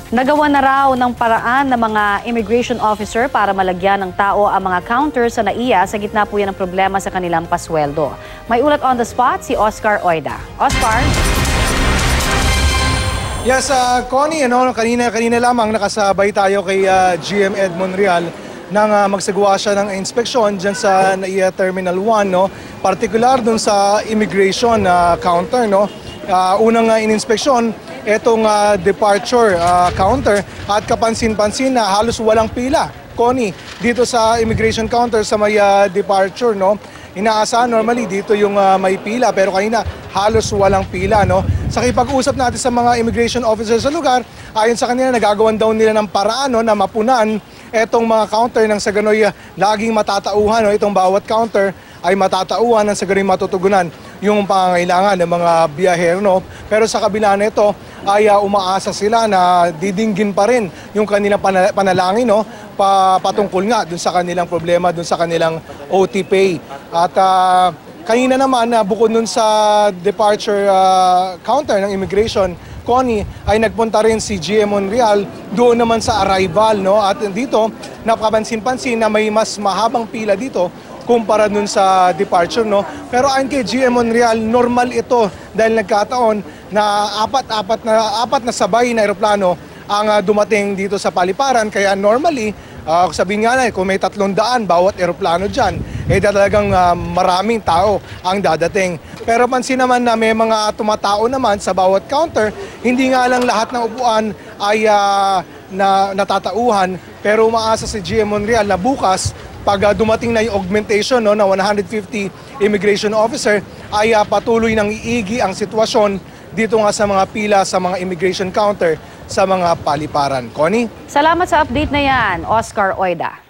Nagawa na raw ng paraan ng mga immigration officer para malagyan ng tao ang mga counter sa NAIA sa gitna po yan ng problema sa kanilang pasweldo. May ulat on the spot si Oscar Oida. Oscar? Yes, Connie, kanina lamang nakasabay tayo kay GM Ed Monreal nang magsagawa siya ng inspeksyon dyan sa NAIA Terminal 1, no? Particular dun sa immigration counter, no? Unang ininspeksyon itong departure counter at kapansin-pansin na halos walang pila, Connie, dito sa immigration counter sa may departure, no? Inaasahan normally dito yung may pila pero kanina halos walang pila, no? Sa kipag-usap natin sa mga immigration officers sa lugar, ayon sa kanila nagagawan daw nila ng paraan, no, na mapunan etong mga counter nang sa gano'y laging matatauhan, no? Itong bawat counter ay matatauhan nang sa gano'y matutugunan yung pangangailangan ng mga biyahero, no? Pero sa kabila nito ay umaasa sila na didinggin pa rin yung kanilang panalangin, no? Patungkol nga dun sa kanilang problema, dun sa kanilang OT pay. At kanina naman, bukod dun sa departure counter ng immigration, Connie, ay nagpunta rin si GM Monreal doon naman sa arrival, no? At dito, napapansin-pansin na may mas mahabang pila dito kumpara dun sa departure, no? Pero ayon kay GM Monreal, normal ito dahil nagkataon na apat na sabay na eroplano ang dumating dito sa paliparan. Kaya normally, sabihin nga na, kung may 300 bawat eroplano dyan, talagang maraming tao ang dadating. Pero pansin naman na may mga tumatao naman sa bawat counter, hindi nga lang lahat ng upuan ay natatauhan. Pero umaasa si GM Monreal na bukas, pag dumating na yung augmentation, no, na 150 immigration officer, ay patuloy nang iigi ang sitwasyon dito nga sa mga pila sa mga immigration counter sa mga paliparan. Connie? Salamat sa update na yan, Oscar Oida.